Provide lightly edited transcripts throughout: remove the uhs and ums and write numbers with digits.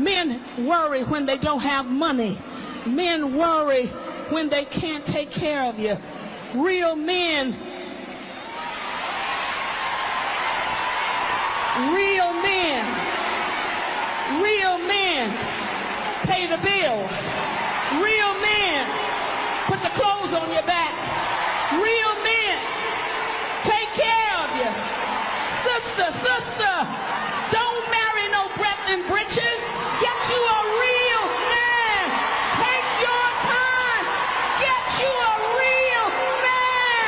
Men worry when they don't have money. Men worry when they can't take care of you. Real men pay the bills. Real men put the clothes on your back. Real men take care of you. Sister, don't marry no breath and britches. Get you a real man. Take your time. Get you a real man.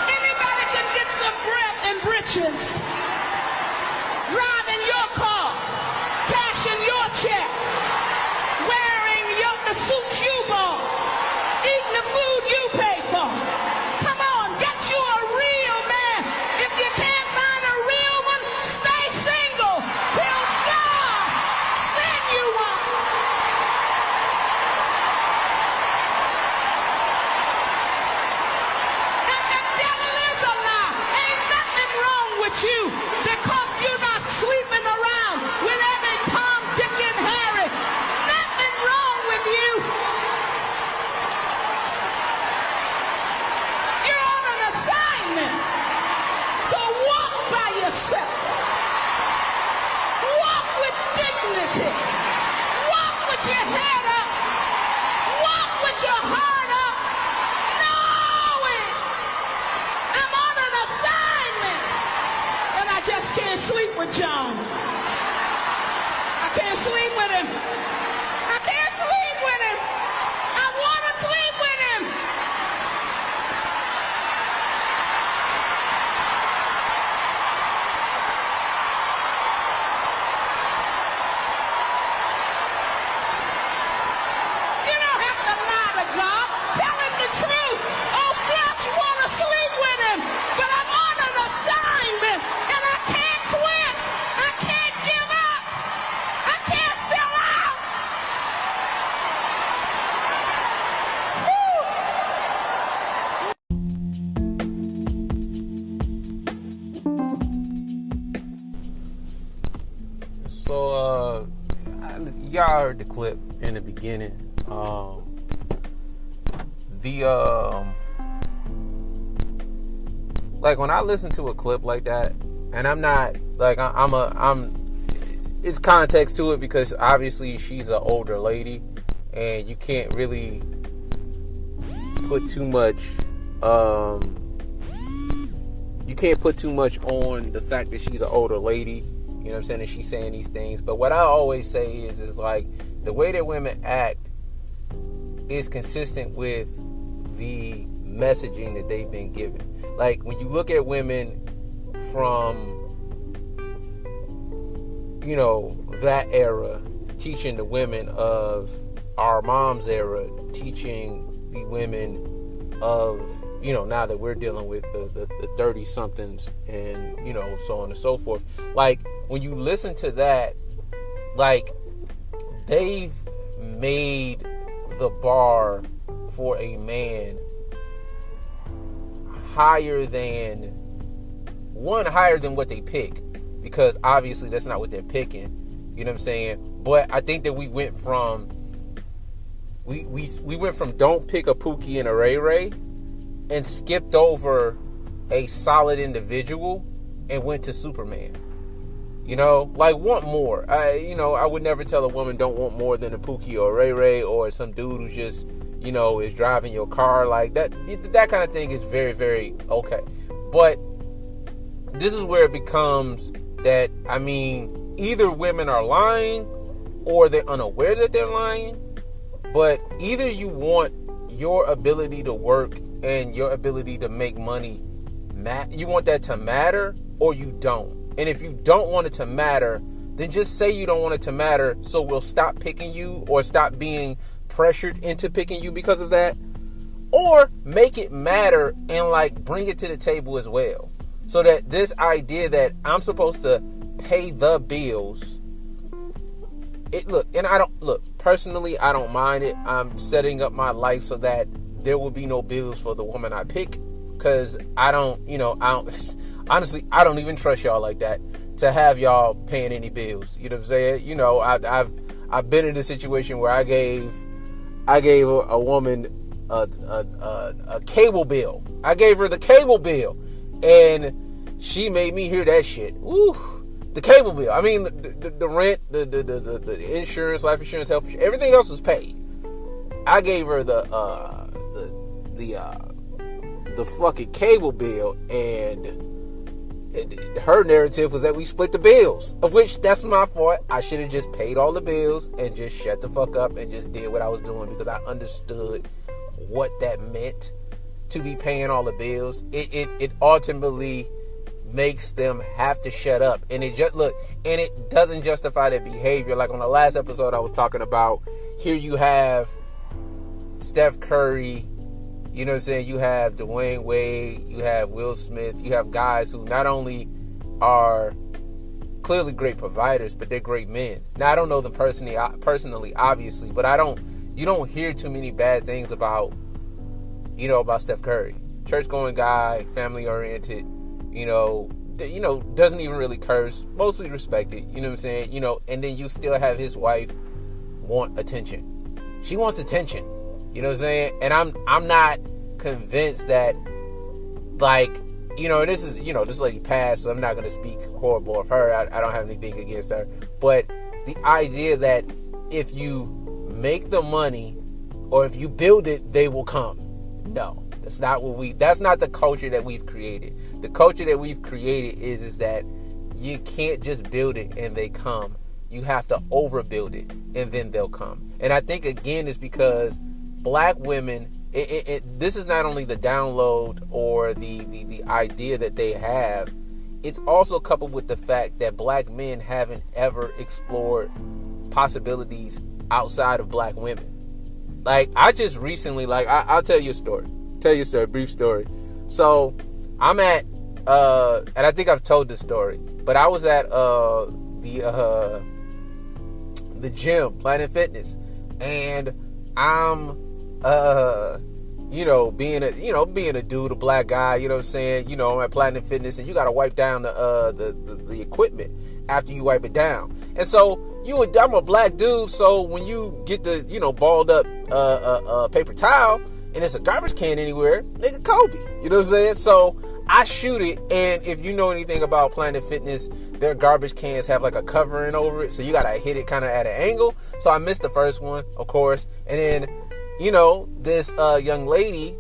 Anybody can get some breath and britches. Driving your car, cashing your check, wearing the suits you bought, eating the food you pay for. Come on, get you a real man. If you can't find a real one, stay single till God send you one. And the devil is a lie. Ain't nothing wrong with you because you're not sleeping around with every Tom, Dick, and Harry. Nothing wrong with you. You're on an assignment. So walk by yourself. Walk with dignity. Walk with your head up. Walk with your heart up. Knowing I'm on an assignment. And I just can't sleep with John. I can't sleep with him. I can't sleep with him. I want to sleep with him. You don't have to lie to God. Tell him the truth. Oh, flesh want to sleep with him. But I'm on an assignment. And I can't quit. I can't give up. I can't sell out. So, y'all heard the clip in the beginning. Like when I listen to a clip like that, and I'm not like it's context to it because obviously she's an older lady, and you can't really put too much. You can't put too much on the fact that she's an older lady. You know what I'm saying? And she's saying these things. But what I always say is like the way that women act is consistent with the messaging that they've been given. Like when you look at women from, you know, that era, teaching the women of our mom's era, teaching the women of, you know, now that we're dealing with the 30-somethings and, you know, so on and so forth. Like, when you listen to that, like, they've made the bar for a man higher than what they pick. Because, obviously, that's not what they're picking. You know what I'm saying? But I think that we went from... We went from don't pick a Pookie and a Ray Ray and skipped over a solid individual and went to Superman. You know, like, want more. I would never tell a woman don't want more than a Pookie or a Ray Ray or some dude who just, you know, is driving your car like that. That kind of thing is very, very okay. But this is where it becomes that, I mean, either women are lying or they're unaware that they're lying. But either you want your ability to work and your ability to make money, you want that to matter, or you don't. And if you don't want it to matter, then just say you don't want it to matter, so we'll stop picking you or stop being pressured into picking you because of that. Or make it matter and like bring it to the table as well. So that this idea that I'm supposed to pay the bills, personally, I don't mind it. I'm setting up my life so that there will be no bills for the woman I pick, because I don't honestly, I don't even trust y'all like that to have y'all paying any bills. You know what I'm saying? You know, I've been in a situation where I gave a woman a cable bill. I gave her the cable bill, and she made me hear that shit. Woo, the cable bill. I mean, the rent, the insurance, life insurance, health insurance, everything else was paid. I gave her the fucking cable bill, and her narrative was that we split the bills, of which that's my fault. I should have just paid all the bills and just shut the fuck up and just did what I was doing, because I understood what that meant to be paying all the bills. It ultimately makes them have to shut up, and it doesn't justify their behavior. Like on the last episode I was talking about, here you have Steph Curry, you know what I'm saying, you have Dwayne Wade, you have Will Smith, you have guys who not only are clearly great providers, but they're great men. Now, I don't know them personally, obviously, but you don't hear too many bad things about Steph Curry. Church-going guy, family-oriented, doesn't even really curse, mostly respected, you know what I'm saying, and then you still have his wife want attention. She wants attention, you know what I'm saying, and I'm not convinced that, this is, this lady passed, so I'm not going to speak horrible of her. I don't have anything against her, but the idea that if you make the money or if you build it, they will come. No. That's not the culture that we've created. The culture that we've created is that you can't just build it and they come. You have to overbuild it and then they'll come. And I think, again, it's because black women, this is not only the download or the idea that they have, it's also coupled with the fact that black men haven't ever explored possibilities outside of black women. Like, I just recently, I'll tell you a story. Brief story. So I'm at and I think I've told this story, but I was at the gym, Planet Fitness, and I'm being a dude, a black guy, you know what I'm saying, I'm at Planet Fitness, and you gotta wipe down the equipment after you wipe it down. And so I'm a black dude, so when you get the balled up paper towel and it's a garbage can anywhere, nigga, Kobe. You know what I'm saying? So I shoot it, and if you know anything about Planet Fitness, their garbage cans have like a covering over it, so you gotta hit it kind of at an angle. So I missed the first one, of course, and then this young lady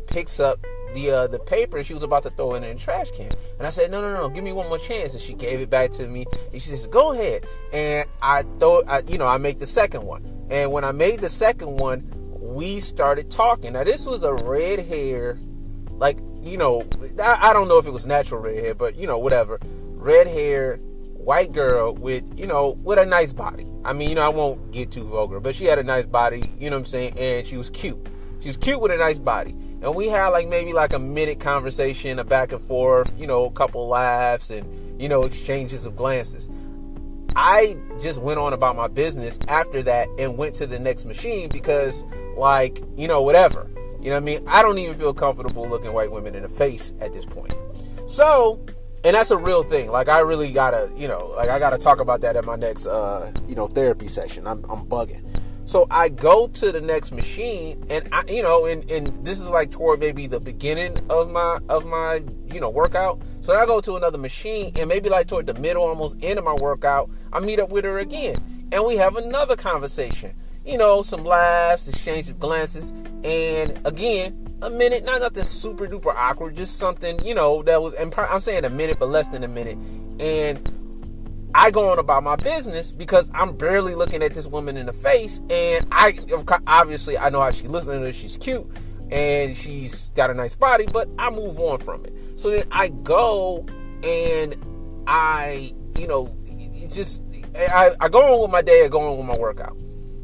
picks up the paper, and she was about to throw it in the trash can, and I said, no, give me one more chance, and she gave it back to me, and she says, go ahead, and I make the second one, and when I made the second one, we started talking. Now, this was a red hair, I don't know if it was natural red hair, but, whatever. Red hair, white girl with a nice body. I mean, I won't get too vulgar, but she had a nice body, you know what I'm saying? And she was cute. She was cute with a nice body. And we had maybe a minute conversation, a back and forth, a couple laughs and, exchanges of glances. I just went on about my business after that and went to the next machine because, whatever. You know what I mean? I don't even feel comfortable looking white women in the face at this point. So, and that's a real thing. I really gotta, I gotta talk about that at my next, therapy session. I'm bugging. So I go to the next machine, and and this is toward maybe the beginning of my workout. So I go to another machine, and maybe toward the middle, almost end of my workout, I meet up with her again, and we have another conversation. Some laughs, exchange of glances, and again, a minute, not nothing super duper awkward, just something, that was, and I'm saying a minute, but less than a minute, and I go on about my business because I'm barely looking at this woman in the face, and I know how she looks, and she's cute, and she's got a nice body, but I move on from it. So then I go, and I go on with my day, I go on with my workout.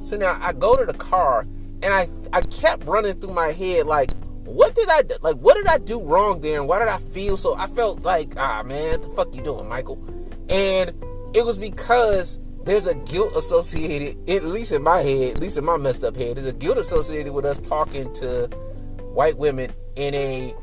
So now I go to the car, and I kept running through my head, what did I do? What did I do wrong there? And why did I feel so? I felt man, what the fuck you doing, Michael? And it was because there's a guilt associated, at least in my head, at least in my messed up head, there's a guilt associated with us talking to white women in a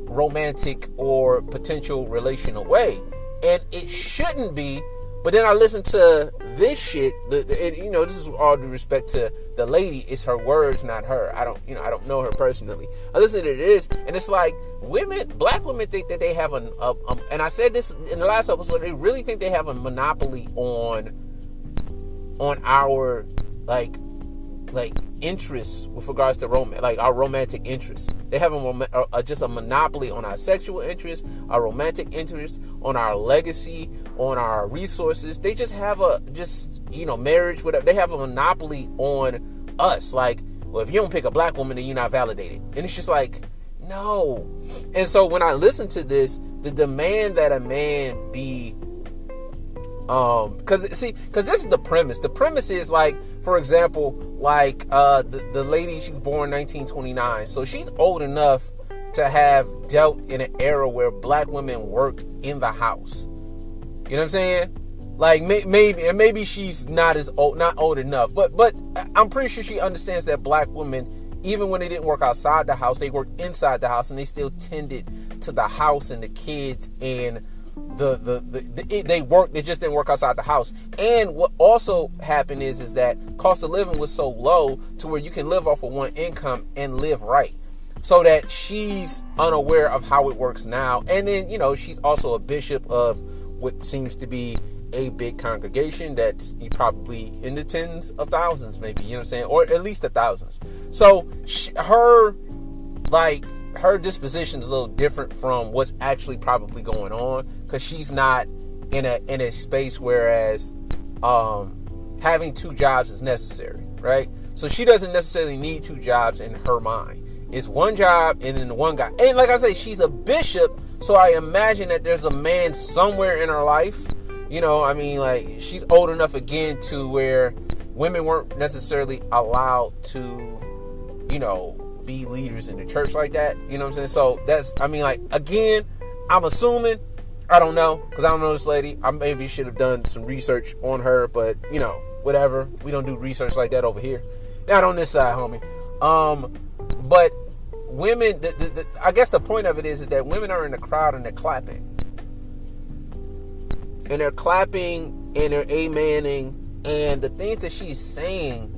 romantic or potential relational way. And it shouldn't be. But then I listen to this shit. This is all due respect to the lady. It's her words, not her. I don't know her personally. I listen to this, and it's like black women think that they have and I said this in the last episode. They really think they have a monopoly on our like interests with regards to romance, like our romantic interests. They have just a monopoly on our sexual interests, our romantic interests, on our legacy, on our resources. They just have marriage, whatever. They have a monopoly on us. Like, well, if you don't pick a black woman, then you're not validated. And it's just like, no. And so when I listen to this, the demand that a man be, because this is the premise. The premise is like, for example, like the lady, she was born 1929, so she's old enough to have dealt in an era where black women work in the house. You know what I'm saying? Like maybe she's not old enough, but I'm pretty sure she understands that black women, even when they didn't work outside the house, they worked inside the house, and they still tended to the house and the kids, and they worked. They just didn't work outside the house. And what also happened is that cost of living was so low to where you can live off of one income and live right. So that she's unaware of how it works now. And then, she's also a bishop of what seems to be a big congregation that's probably in the tens of thousands, maybe, you know what I'm saying? Or at least the thousands. So her disposition is a little different from what's actually probably going on, because she's not in a space whereas having two jobs is necessary, right? So she doesn't necessarily need two jobs in her mind. It's one job and then one guy. And like I say, she's a bishop, so I imagine that there's a man somewhere in her life. Like she's old enough again to where women weren't necessarily allowed to, be leaders in the church like that. You know what I'm saying? So that's, again, I'm assuming, I don't know, because I don't know this lady. I maybe should have done some research on her, but, whatever. We don't do research like that over here. Not on this side, homie. But women, I guess the point of it is that women are in the crowd and they're clapping. And they're clapping and they're amening, and the things that she's saying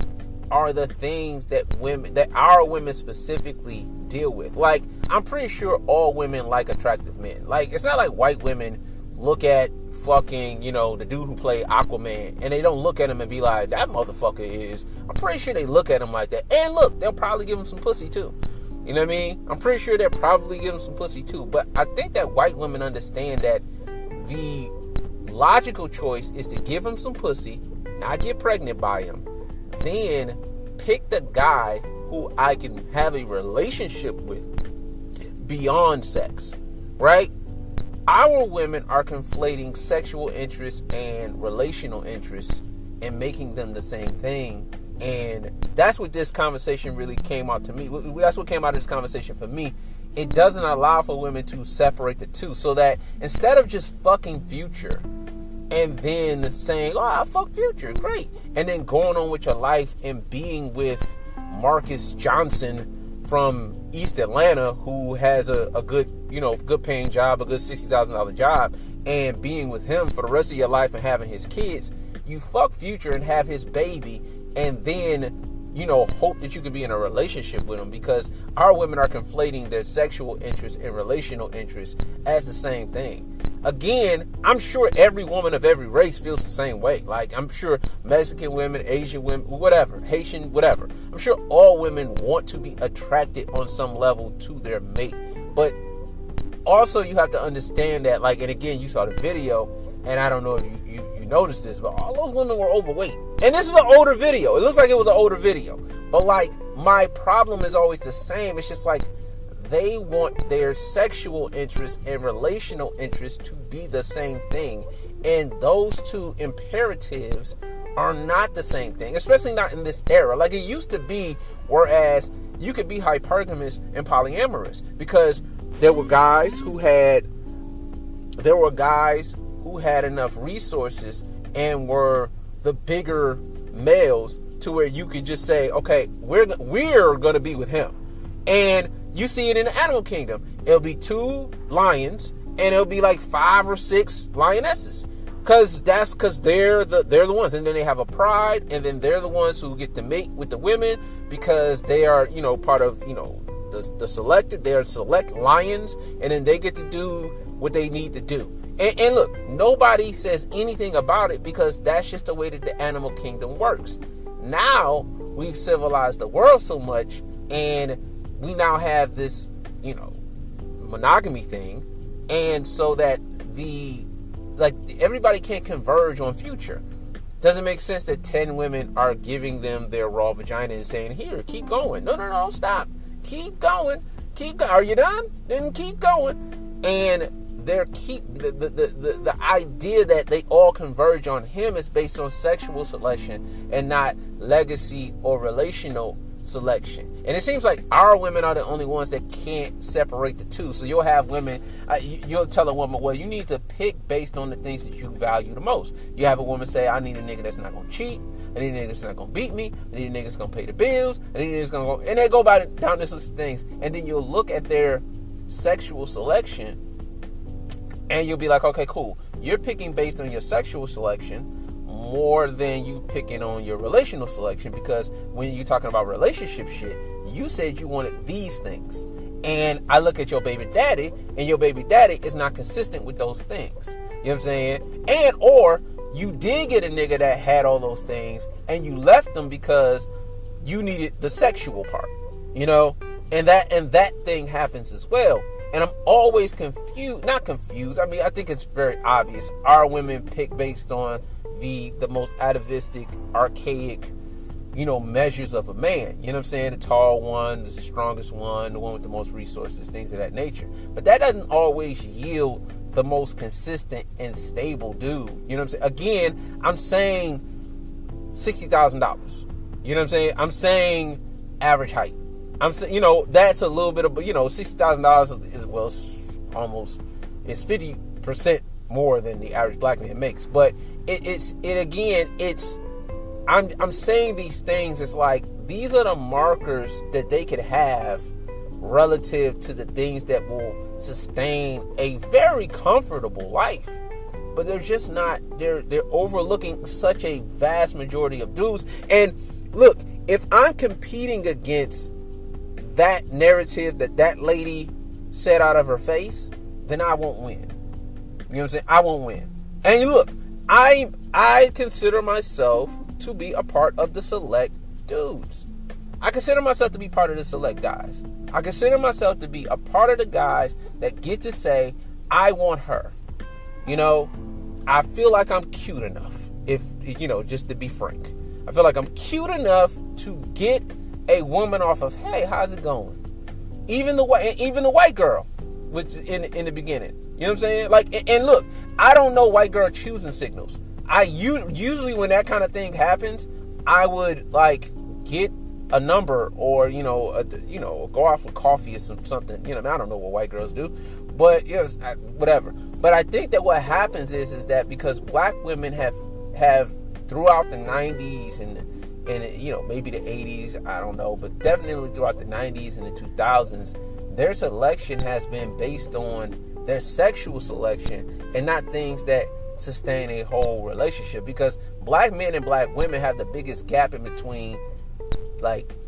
are the things that our women specifically deal with. Like, I'm pretty sure all women like attractive men. Like, it's not like white women look at fucking, the dude who played Aquaman, and they don't look at him and be like, that motherfucker is. I'm pretty sure they look at him like that. And look, they'll probably give him some pussy too. You know what I mean? I'm pretty sure they'll probably give him some pussy too. But I think that white women understand that the logical choice is to give him some pussy, not get pregnant by him, then pick the guy who I can have a relationship with beyond sex, right? Our women are conflating sexual interests and relational interests and making them the same thing. And that's what this conversation really came out to me. That's what came out of this conversation for me. It doesn't allow for women to separate the two, so that instead of just fucking Future and then saying, oh, I fuck Future, great, and then going on with your life and being with Marcus Johnson from East Atlanta, who has a good, good paying job, a good $60,000 job, and being with him for the rest of your life and having his kids, you fuck Future and have his baby, and then, hope that you can be in a relationship with him, because our women are conflating their sexual interests and relational interests as the same thing. Again, I'm sure every woman of every race feels the same way. Like, I'm sure Mexican women, Asian women, whatever, Haitian, whatever. I'm sure all women want to be attracted on some level to their mate. But also you have to understand that, like, and again, you saw the video, and I don't know if you noticed this, but all those women were overweight. And this is an older video. It looks like it was an older video. But, like, my problem is always the same. It's just like, they want their sexual interests and relational interests to be the same thing. And those two imperatives are not the same thing, especially not in this era. Like it used to be, whereas you could be hypergamous and polyamorous, because there were guys who had enough resources and were the bigger males to where you could just say, okay, we're going to be with him. And You see it in the animal kingdom. It'll be 2 lions and it'll be like 5 or 6 lionesses. Cause they're the ones, and then they have a pride, and then they're the ones who get to mate with the women because they are, part of, the selected. They are select lions, and then they get to do what they need to do. And look, nobody says anything about it because that's just the way that the animal kingdom works. Now we've civilized the world so much, and we now have this, monogamy thing, and so that everybody can't converge on future. Doesn't make sense that 10 women are giving them their raw vagina and saying, here, keep going. No, stop. Keep going. Are you done? Then keep going. And the idea that they all converge on him is based on sexual selection and not legacy or relational selection. And it seems like our women are the only ones that can't separate the two. So you'll have women, you'll tell a woman, well, you need to pick based on the things that you value the most. You have a woman say, I need a nigga that's not going to cheat. I need a nigga that's not going to beat me. I need a nigga that's going to pay the bills. I need a nigga that's going to go, and they go down this list of things. And then you'll look at their sexual selection and you'll be like, okay, cool. You're picking based on your sexual selection more than you picking on your relational selection, because when you're talking about relationship shit, you said you wanted these things. And I look at your baby daddy, and your baby daddy is not consistent with those things. You know what I'm saying? And or you did get a nigga that had all those things, and you left them because you needed the sexual part. And that thing happens as well. And I'm always not confused. I mean, I think it's very obvious. Our women pick based on the most atavistic, archaic, measures of a man. You know what I'm saying? The tall one, the strongest one, the one with the most resources, things of that nature. But that doesn't always yield the most consistent and stable dude. You know what I'm saying? Again, I'm saying $60,000. You know what I'm saying? I'm saying average height. I'm saying, that's a little bit of, $60,000 is, well, it's 50% more than the average black man makes. But I'm saying these things. It's like, these are the markers that they could have relative to the things that will sustain a very comfortable life. But they're just not, they're overlooking such a vast majority of dudes. And look, if I'm competing against that narrative that lady said out of her face, then I won't win. You know what I'm saying? I won't win. And look, I consider myself to be a part of the select dudes. I consider myself to be part of the select guys. I consider myself to be a part of the guys that get to say, I want her. I feel like I'm cute enough, if, just to be frank. I feel like I'm cute enough to get a woman off of, hey, how's it going? Even the white girl, which in the beginning. You know what I'm saying? Like, and look, I don't know white girl choosing signals. Usually when that kind of thing happens, I would get a number or go out for coffee or something. I don't know what white girls do, but whatever. But I think that what happens is that because black women have throughout the 90s and maybe the 80s, I don't know, but definitely throughout the 90s and the 2000s, their selection has been based on their sexual selection and not things that sustain a whole relationship. Because black men and black women have the biggest gap in between,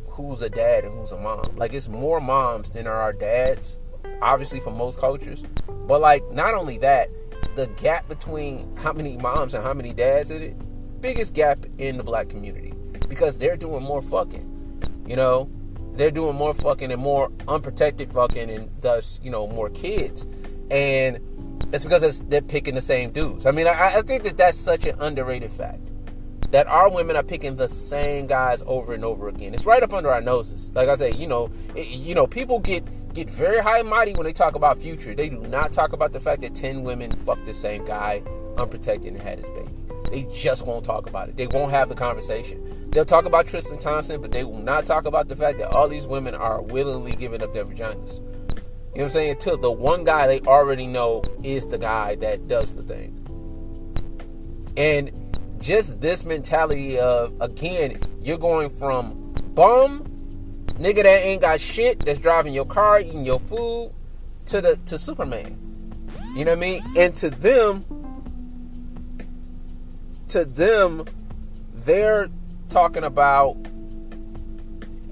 who's a dad and who's a mom. It's more moms than there are dads, obviously, for most cultures. But not only that, the gap between how many moms and how many dads is it, biggest gap in the black community. Because they're doing more fucking, they're doing more fucking and more unprotected fucking, and thus, more kids. And it's because they're picking the same dudes. I mean, I think that that's such an underrated fact, that our women are picking the same guys over and over again. It's right up under our noses. Like I say, people get very high and mighty when they talk about future. They do not talk about the fact that 10 women fucked the same guy unprotected and had his baby. They just won't talk about it. They won't have the conversation. They'll talk about Tristan Thompson, but they will not talk about the fact that all these women are willingly giving up their vaginas. You know what I'm saying? Until the one guy they already know is the guy that does the thing. And just this mentality of, again, you're going from bum nigga that ain't got shit, that's driving your car, eating your food, to Superman. You know what I mean? And to them, they're talking about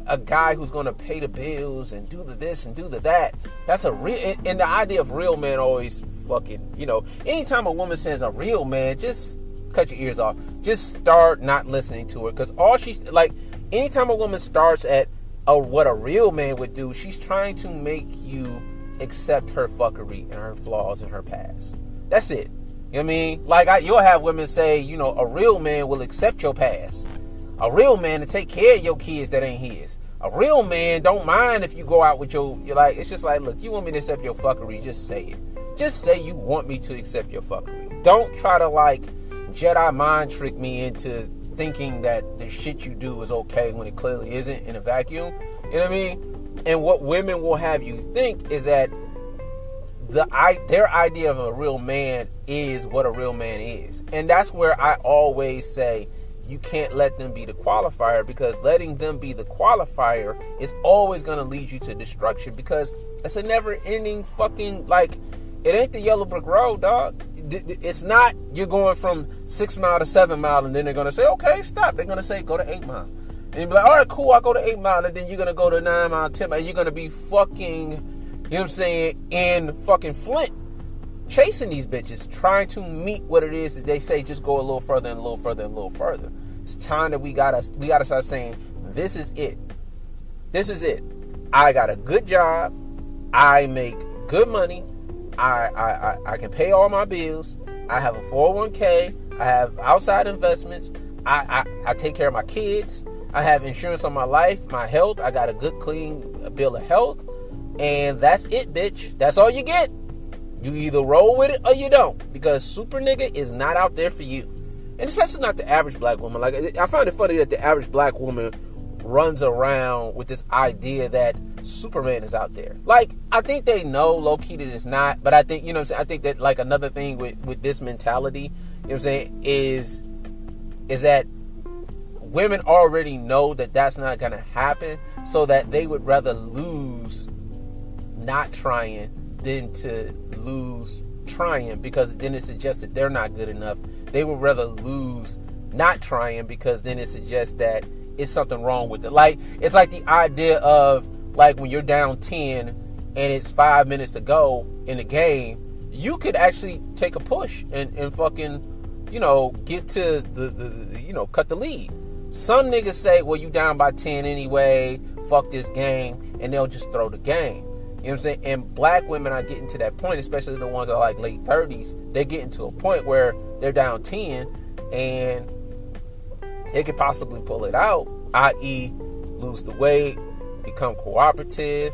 a guy who's going to pay the bills and do the this and do the that. That's a real, and the idea of real man always fucking, anytime a woman says a real man, just cut your ears off. Just start not listening to her. Because anytime a woman starts at what a real man would do, she's trying to make you accept her fuckery and her flaws and her past. That's it. You know what I mean? Like, you'll have women say, a real man will accept your past. A real man to take care of your kids that ain't his. A real man don't mind if you go out with you're like, it's just like, look, you want me to accept your fuckery, just say it. Just say you want me to accept your fuckery. Don't try to Jedi mind trick me into thinking that the shit you do is okay when it clearly isn't in a vacuum. You know what I mean? And what women will have you think is that their idea of a real man is what a real man is. And that's where I always say you can't let them be the qualifier, because letting them be the qualifier is always going to lead you to destruction, because it's a never-ending fucking, it ain't the yellow brick road, dog. It's not you're going from 6 mile to 7 mile and then they're going to say, okay, stop. They're going to say, go to 8 mile. And you'll be like, all right, cool, I'll go to 8 mile. And then you're going to go to 9 mile, 10 mile. And you're going to be fucking, you know what I'm saying, in fucking Flint, chasing these bitches, trying to meet what it is that they say, just go a little further and a little further and a little further. It's time that we gotta start saying, this is it. This is it. I got a good job. I make good money. I can pay all my bills. I have a 401k. I have outside investments. I take care of my kids. I have insurance on my life, my health. I got a good, clean bill of health. And that's it, bitch. That's all you get. You either roll with it or you don't. Because super nigga is not out there for you. And especially not the average black woman. I find it funny that the average black woman runs around with this idea that Superman is out there. I think they know low-key that it's not. But I think, you know what I'm saying? I think that, another thing with this mentality, you know what I'm saying, is that women already know that that's not going to happen. So that they would rather lose not trying than to lose trying, because then it suggests that they're not good enough. They would rather lose not trying, because then it suggests that it's something wrong with it. It's like the idea of when you're down 10 and it's 5 minutes to go in the game, you could actually take a push and fucking, get to the cut the lead. Some niggas say, well, you down by 10 anyway, fuck this game, and they'll just throw the game. You know what I'm saying? And black women are getting to that point, especially the ones that are late 30s. They're getting to a point where they're down 10 and they could possibly pull it out, i.e. lose the weight, become cooperative,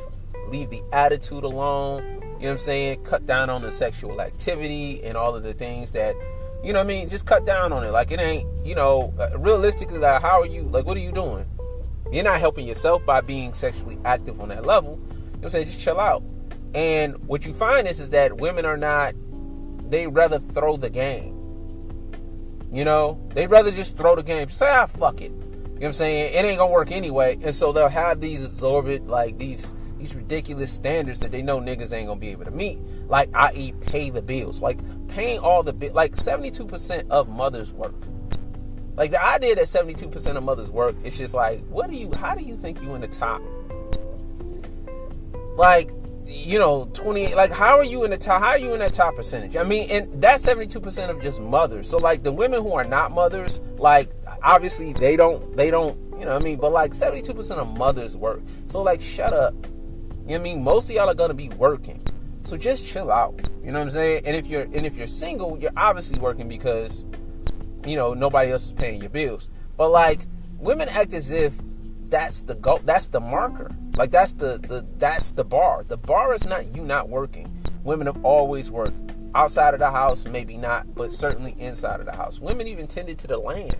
leave the attitude alone, you know what I'm saying? Cut down on the sexual activity and all of the things that, you know what I mean? Just cut down on it. It ain't, realistically, how are you, what are you doing? You're not helping yourself by being sexually active on that level. You know what I'm saying? Just chill out. And what you find is that women are not, they rather throw the game. They'd rather just throw the game. Say, fuck it. You know what I'm saying? It ain't gonna work anyway. And so they'll have these absorbent, these ridiculous standards that they know niggas ain't gonna be able to meet. I.e. pay the bills. Paying all the bills. 72% of mothers work. The idea that 72% of mothers work, it's just how do you think you in the top? 20, how are you in the top? How are you in that top percentage? I mean, and that's 72% of just mothers. So the women who are not mothers, obviously they don't, you know what I mean? But 72% of mothers work. So shut up. You know what I mean? Most of y'all are gonna be working. So just chill out. You know what I'm saying? And if you're single, you're obviously working because, nobody else is paying your bills. But women act as if that's the goal, that's the marker. That's the bar. The bar is not you not working. Women have always worked. Outside of the house, maybe not, but certainly inside of the house. Women even tended to the land.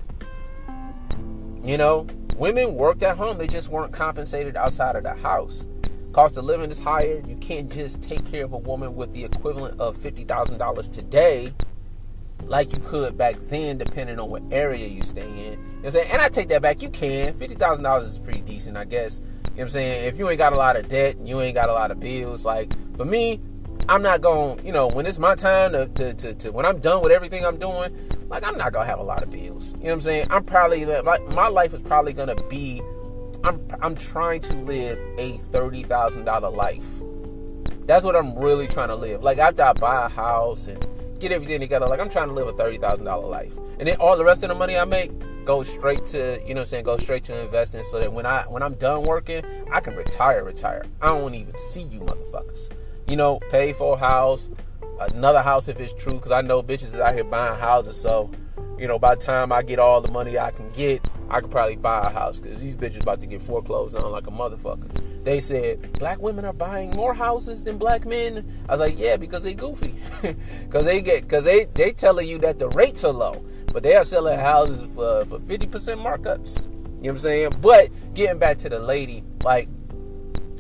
Women worked at home. They just weren't compensated outside of the house. Cost of living is higher. You can't just take care of a woman with the equivalent of $50,000 today like you could back then, depending on what area you stay in. You know what I'm saying? And I take that back. You can. $50,000 is pretty decent, I guess. You know what I'm saying? If you ain't got a lot of debt, you ain't got a lot of bills. Like, for me, I'm not going, when it's my time to when I'm done with everything I'm doing, like, I'm not going to have a lot of bills. You know what I'm saying? I'm probably, my life is probably going to be, I'm trying to live a $30,000 life. That's what I'm really trying to live. Like, after I buy a house and get everything together, like, I'm trying to live a $30,000 life. And then all the rest of the money I make goes straight to, go straight to investing, so that when I'm done working, I can retire. I don't even see you motherfuckers. Pay for a house, another house if it's true, because I know bitches is out here buying houses, so, by the time I get all the money that I can get, I could probably buy a house, because these bitches about to get foreclosed on like a motherfucker. They said, black women are buying more houses than black men. I was like, yeah, because they goofy. Because they telling you that the rates are low, but they are selling houses for 50% markups. You know what I'm saying? But getting back to the lady, like,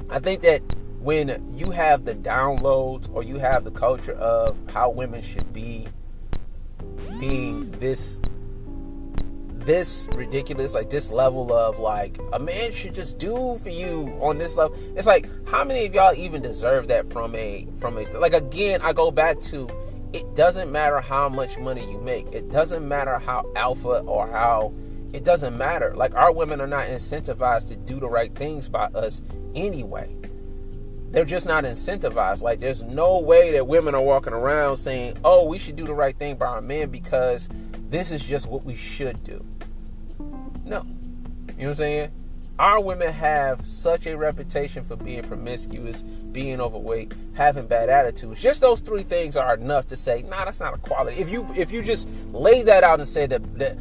I think that when you have the downloads, or you have the culture of how women should be being this ridiculous, like this level of, like, a man should just do for you on this level. It's like, how many of y'all even deserve that from a like, again, I go back to, it doesn't matter how much money you make. It doesn't matter how alpha or how, it doesn't matter. Like, our women are not incentivized to do the right things by us anyway. They're just not incentivized. Like, there's no way that women are walking around saying, oh, we should do the right thing by our men because this is just what we should do. No. You know what I'm saying? Our women have such a reputation for being promiscuous, being overweight, having bad attitudes. Just those three things are enough to say, nah, that's not a quality. If you just lay that out and say that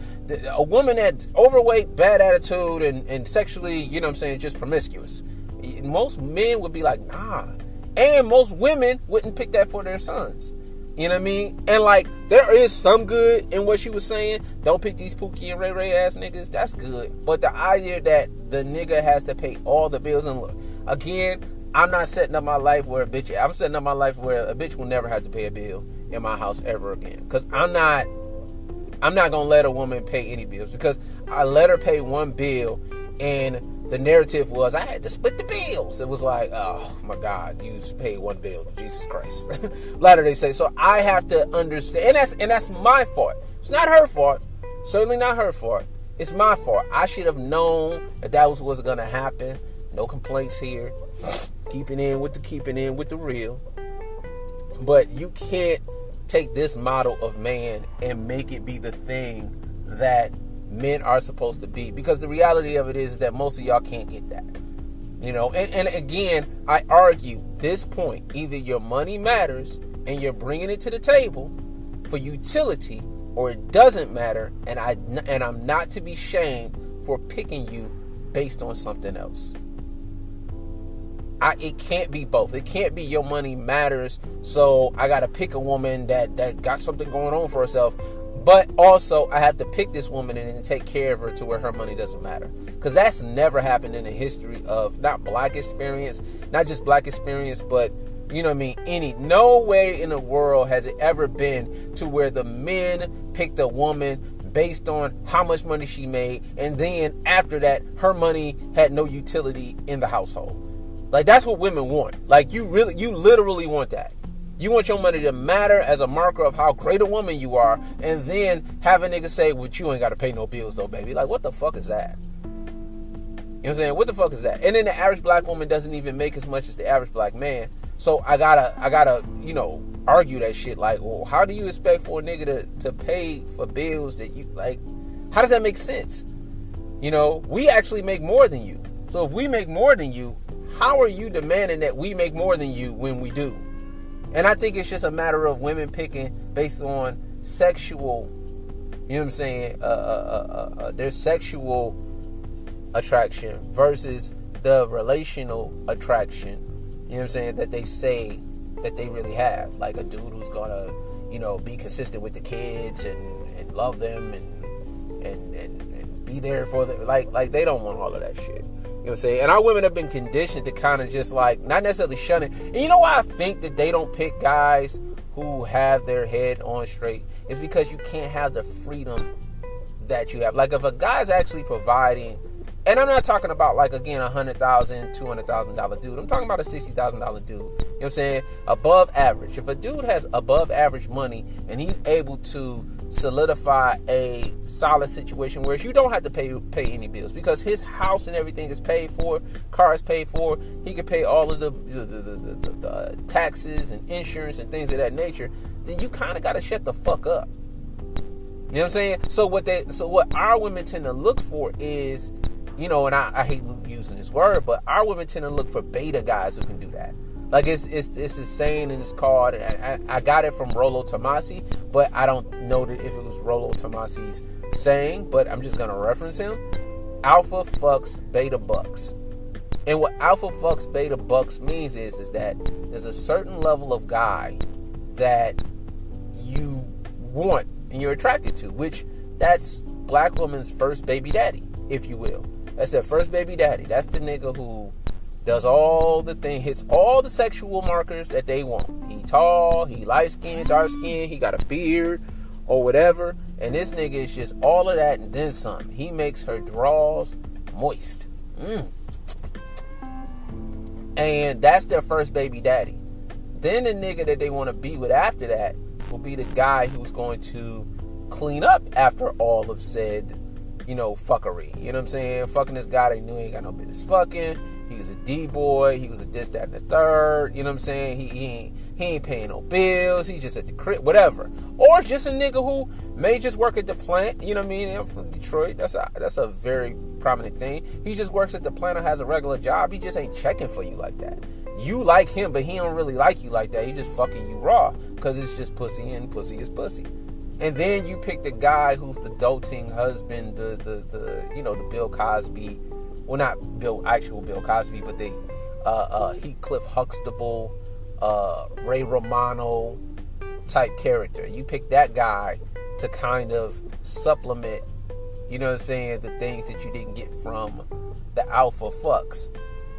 a woman that's overweight, bad attitude, and sexually, just promiscuous, most men would be like, nah. And most women wouldn't pick that for their sons. You know what I mean? And, like, there is some good in what she was saying. Don't pick these Pookie and Ray Ray ass niggas. That's good. But the idea that the nigga has to pay all the bills, and look, again, I'm not setting up my life where I'm setting up my life where a bitch will never have to pay a bill in my house ever again. Because I'm not going to let a woman pay any bills, because I let her pay one bill, and the narrative was I had to split the bills. It was like, oh my God, you paid one bill. Jesus Christ. Latter-day Saints. So I have to understand, and that's my fault. It's not her fault. Certainly not her fault. It's my fault. I should have known that was what's going to happen. No complaints here. Keeping in with the real. But you can't take this model of man and make it be the thing that men are supposed to be, because the reality of it is that most of y'all can't get that. And again, I argue this point: either your money matters and you're bringing it to the table for utility, or it doesn't matter, and I'm not to be shamed for picking you based on something else. It can't be both. It can't be your money matters, so I gotta pick a woman that got something going on for herself, but also I have to pick this woman and then take care of her to where her money doesn't matter. Because that's never happened in the history of not black experience, not just black experience, but, you know what I mean, no way in the world has it ever been to where the men picked a woman based on how much money she made, and then after that, her money had no utility in the household. Like, that's what women want. Like, you literally want that. You want your money to matter as a marker of how great a woman you are, and then have a nigga say, well, you ain't got to pay no bills though, baby. Like, what the fuck is that? You know what I'm saying? What the fuck is that? And then the average black woman doesn't even make as much as the average black man. So I gotta, argue that shit. Like, well, how do you expect for a nigga to pay for bills that you, like, how does that make sense? We actually make more than you. So if we make more than you, how are you demanding that we make more than you when we do? And I think it's just a matter of women picking based on sexual, you know what I'm saying, their sexual attraction versus the relational attraction, you know what I'm saying, that they say that they really have. Like a dude who's gonna, be consistent with the kids and love them and be there for them. Like they don't want all of that shit. You know what I'm saying? And our women have been conditioned to kind of just like, not necessarily shun it. And you know why I think that they don't pick guys who have their head on straight is because you can't have the freedom that you have. Like if a guy's actually providing, and I'm not talking about like, again, $100,000, $200,000 dude. I'm talking about a $60,000 dude. You know what I'm saying? Above average. If a dude has above average money and he's able to solidify a solid situation where you don't have to pay any bills because his house and everything is paid for, car is paid for, he can pay all of the taxes and insurance and things of that nature, then you kind of got to shut the fuck up. You know what I'm saying? So what our women tend to look for is, you know, and I hate using this word, but our women tend to look for beta guys who can do that. Like it's a saying and it's called, and I got it from Rollo Tomasi, but I don't know that if it was Rollo Tomasi's saying, but I'm just gonna reference him. Alpha fucks beta bucks. And what alpha fucks beta bucks means is that there's a certain level of guy that you want and you're attracted to, which that's black woman's first baby daddy, if you will. That's their first baby daddy. That's the nigga who does all the thing, hits all the sexual markers that they want. He tall, he light skinned, dark skinned, he got a beard or whatever. And this nigga is just all of that and then some. He makes her draws moist. And that's their first baby daddy. Then the nigga that they want to be with after that will be the guy who's going to clean up after all of said, you know, fuckery. You know what I'm saying? Fucking this guy they knew he ain't got no business fucking. He was a D-boy. He was a this, that, and the third. You know what I'm saying? He ain't paying no bills. He just at the crib, whatever. Or just a nigga who may just work at the plant. You know what I mean? I'm from Detroit. That's a very prominent thing. He just works at the plant or has a regular job. He just ain't checking for you like that. You like him, but he don't really like you like that. He just fucking you raw because it's just pussy and pussy is pussy. And then you pick the guy who's the doting husband, the you know, the Bill Cosby, well, not actual Bill Cosby, but the Heathcliff Huxtable, Ray Romano type character. You pick that guy to kind of supplement, you know what I'm saying, the things that you didn't get from the alpha fucks.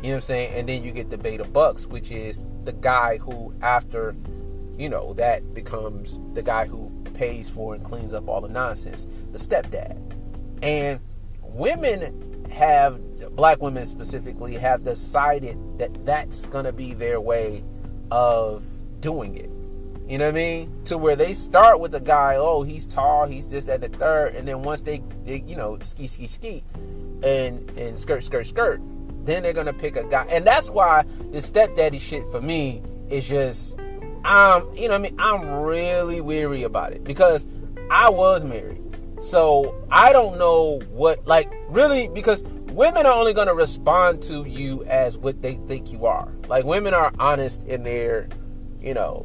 You know what I'm saying? And then you get the beta bucks, which is the guy who, after, you know, that becomes the guy who pays for and cleans up all the nonsense, the stepdad. And women have, black women specifically, have decided that that's gonna be their way of doing it. You know what I mean? To where they start with the guy, oh, he's tall, he's this, that, and the third, and then once they you know, ski and skirt, then they're gonna pick a guy. And that's why the stepdaddy shit for me is just, you know what I mean? I'm really weary about it because I was married. So I don't know what, like, really, because women are only going to respond to you as what they think you are. Like, women are honest in their, you know,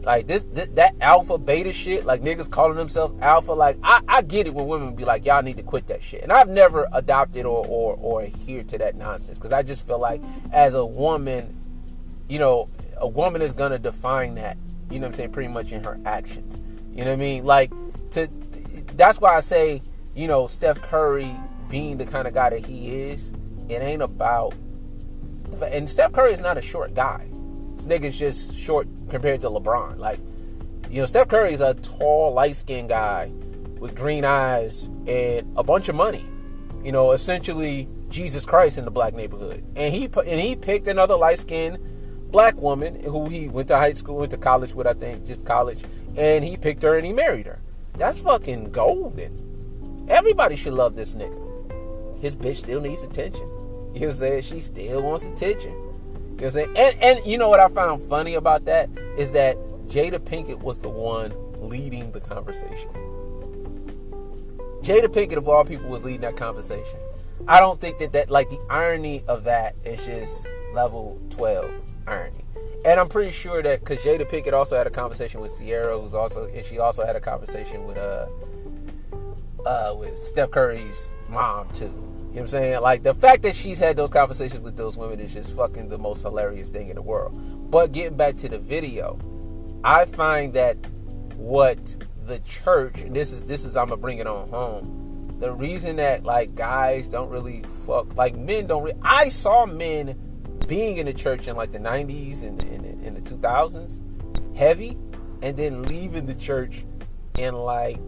like that alpha beta shit, like niggas calling themselves alpha. Like, I get it when women be like, y'all need to quit that shit. And I've never adopted or adhered to that nonsense because I just feel like as a woman, you know, a woman is going to define that, you know what I'm saying, pretty much in her actions. You know what I mean? Like, that's why I say, you know, Steph Curry being the kind of guy that he is, it ain't about, and Steph Curry is not a short guy. This nigga's just short compared to LeBron. Like, you know, Steph Curry is a tall, light-skinned guy with green eyes and a bunch of money. You know, essentially Jesus Christ in the black neighborhood. And he picked another light-skinned black woman who he went to college with, I think, just college. And he picked her and he married her. That's fucking golden. Everybody should love this nigga. His bitch still needs attention. You know what I'm saying? She still wants attention. You know what I'm saying? And you know what I found funny about that is that Jada Pinkett was the one leading the conversation. Jada Pinkett, of all people, was leading that conversation. I don't think that like, the irony of that is just level 12 irony. And I'm pretty sure that because Jada Pinkett also had a conversation with Sierra, she also had a conversation with Steph Curry's mom too. You know what I'm saying? Like, the fact that she's had those conversations with those women is just fucking the most hilarious thing in the world. But getting back to the video, I find that what the church, and this is I'm gonna bring it on home. The reason that, like, guys don't really fuck, like, men don't really, I saw men being in the church in like the 90s and in the 2000s heavy, and then leaving the church in like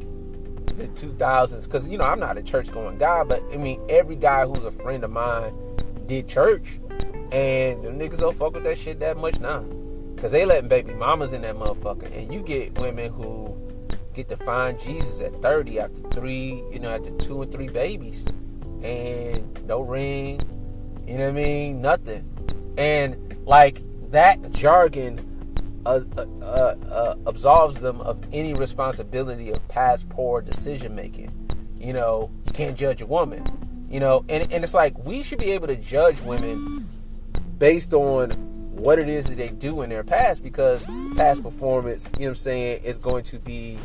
the 2000s. Because, you know, I'm not a church going guy, but I mean, every guy who's a friend of mine did church, and them niggas don't fuck with that shit that much now. Because they letting baby mamas in that motherfucker. And you get women who get to find Jesus at 30 after 2 and 3 babies. And no ring, you know what I mean? Nothing. And like that jargon absolves them of any responsibility of past poor decision making. You know, you can't judge a woman. You know, and it's like we should be able to judge women based on what it is that they do in their past, because past performance, you know what I'm saying, is going to be,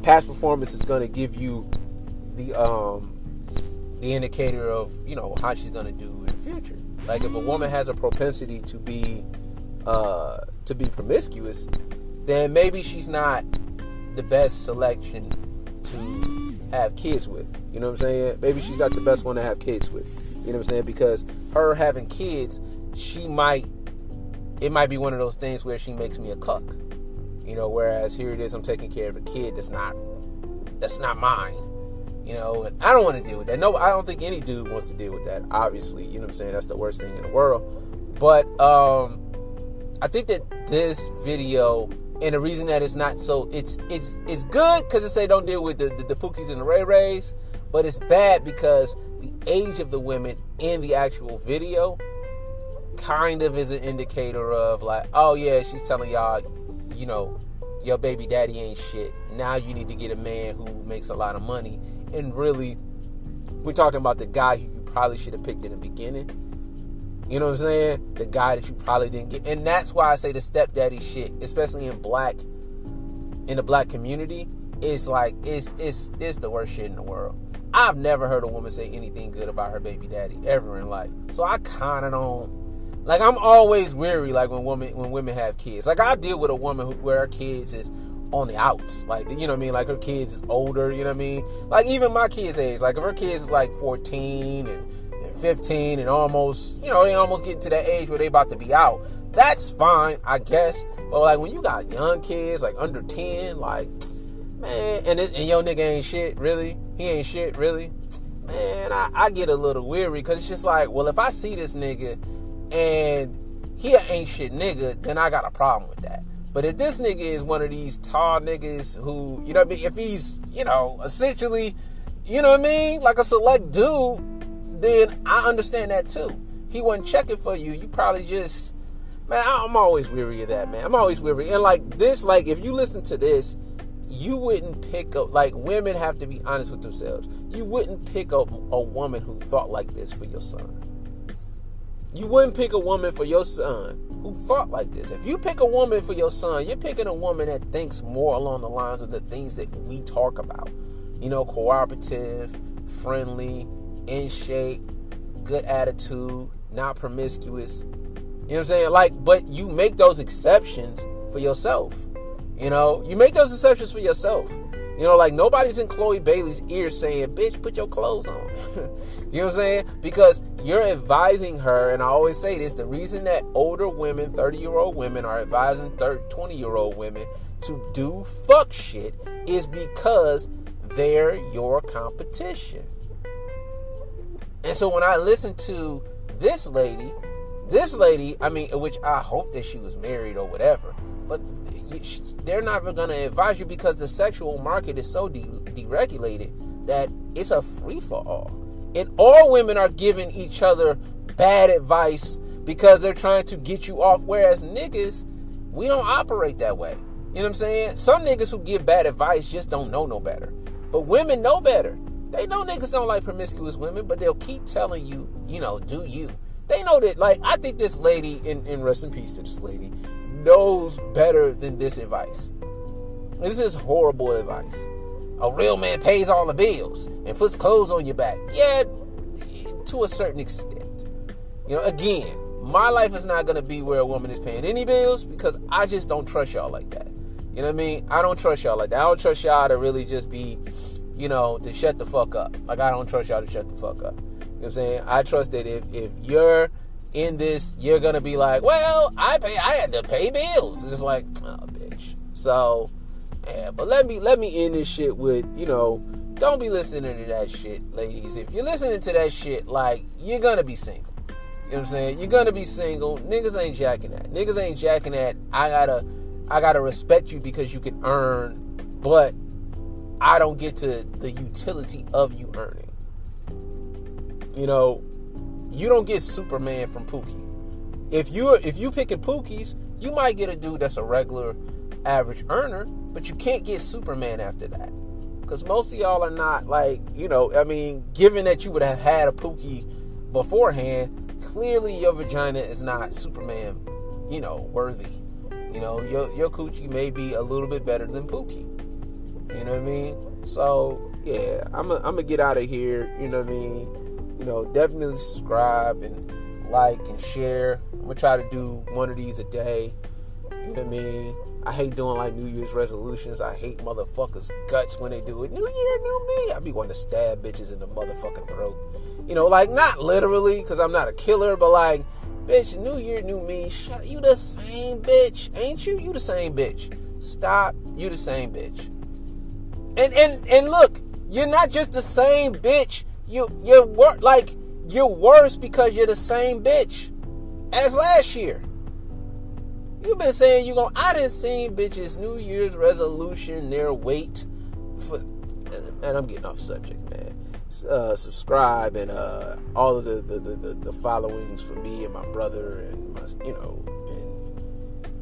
past performance is going to give you the indicator of, you know, how she's going to do in the future. Like if a woman has a propensity to be promiscuous, then maybe she's not the best selection to have kids with. You know what I'm saying? Maybe she's not the best one to have kids with. You know what I'm saying? Because her having kids, it might be one of those things where she makes me a cuck. You know, whereas here it is, I'm taking care of a kid that's not mine. You know, and I don't want to deal with that. No, I don't think any dude wants to deal with that. Obviously, you know what I'm saying? That's the worst thing in the world. But I think that this video, and the reason that it's not so, it's good because it say don't deal with the Pookies and the Ray Rays, but it's bad because the age of the women in the actual video kind of is an indicator of like, oh yeah, she's telling y'all, you know, your baby daddy ain't shit. Now you need to get a man who makes a lot of money. And really, we're talking about the guy who you probably should have picked in the beginning. You know what I'm saying? The guy that you probably didn't get. And that's why I say the stepdaddy shit, especially in the black community, is like, it's the worst shit in the world. I've never heard a woman say anything good about her baby daddy ever in life. So I kind of don't, like, I'm always weary, like, when women have kids. Like, I deal with a woman where her kids is on the outs, like, you know what I mean, like her kids is older, you know what I mean, like even my kids' age, like if her kids is like 14 and 15 and almost, you know, they almost getting to that age where they about to be out, that's fine, I guess. But like when you got young kids like under 10, like, man, and your nigga ain't shit, really, he ain't shit, really, man, I get a little weary, because it's just like, well, if I see this nigga and he ain't shit nigga, then I got a problem with that. But if this nigga is one of these tall niggas who, you know what I mean, if he's, you know, essentially, you know what I mean, like a select dude, then I understand that too. He wasn't checking for you. You probably just, man, I'm always weary of that, man. I'm always weary. And like this, like if you listen to this, you wouldn't pick up, like women have to be honest with themselves. You wouldn't pick up a woman who thought like this for your son. You wouldn't pick a woman for your son who thought like this. If you pick a woman for your son, you're picking a woman that thinks more along the lines of the things that we talk about. You know, cooperative, friendly, in shape, good attitude, not promiscuous. You know what I'm saying? Like, but you make those exceptions for yourself. You know, you make those exceptions for yourself. You know, like nobody's in Chloe Bailey's ear saying, bitch, put your clothes on. You know what I'm saying? Because you're advising her, and I always say this, the reason that older women, 30-year-old women, are advising 20-year-old women to do fuck shit is because they're your competition. And so when I listen to this lady, I mean, which I hope that she was married or whatever, but they're not going to advise you because the sexual market is so deregulated that it's a free-for-all. And all women are giving each other bad advice because they're trying to get you off. Whereas niggas, we don't operate that way. You know what I'm saying? Some niggas who give bad advice just don't know no better. But women know better. They know niggas don't like promiscuous women, but they'll keep telling you, you know, do you. They know that, like, I think this lady, and rest in peace to this lady, knows better than this advice. This is horrible advice. A real man pays all the bills and puts clothes on your back. Yeah, to a certain extent. You know, again, my life is not going to be where a woman is paying any bills because I just don't trust y'all like that. You know what I mean? I don't trust y'all like that. I don't trust y'all to really just be, you know, to shut the fuck up. Like, I don't trust y'all to shut the fuck up. You know what I'm saying? I trust that if you're in this, you're going to be like, well, I had to pay bills. It's just like, oh, bitch. So, yeah, but let me end this shit with, don't be listening to that shit, ladies. If you're listening to that shit, like, you're gonna be single. You know what I'm saying? You're gonna be single. Niggas ain't jacking that. Niggas ain't jacking that. I gotta respect you because you can earn, but I don't get to the utility of you earning. You don't get Superman from Pookie. If you picking Pookies, you might get a dude that's a regular average earner, but you can't get Superman after that. Because most of y'all are not given that you would have had a Pookie beforehand, clearly your vagina is not Superman, worthy. Your coochie may be a little bit better than Pookie. You know what I mean? So, yeah, I'm gonna get out of here, you know what I mean? Definitely subscribe and like and share. I'm gonna try to do one of these a day. You know what I mean? I hate doing like New Year's resolutions. I hate motherfuckers' guts when they do it. New Year, new me. I be wanting to stab bitches in the motherfucking throat. Not literally, because I'm not a killer, but like, bitch, New Year, new me. Shut, you the same bitch, ain't you? You the same bitch. Stop. You the same bitch. And look, you're not just the same bitch. You're worse because you're the same bitch as last year. You've been saying I done seen bitches New Year's resolution their weight for, man, I'm getting off subject, man. Subscribe and all of the followings for me and my brother and my,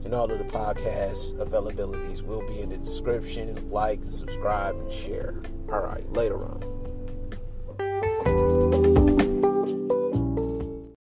and all of the podcast availabilities will be in the description. Like, subscribe, and share. All right, later on.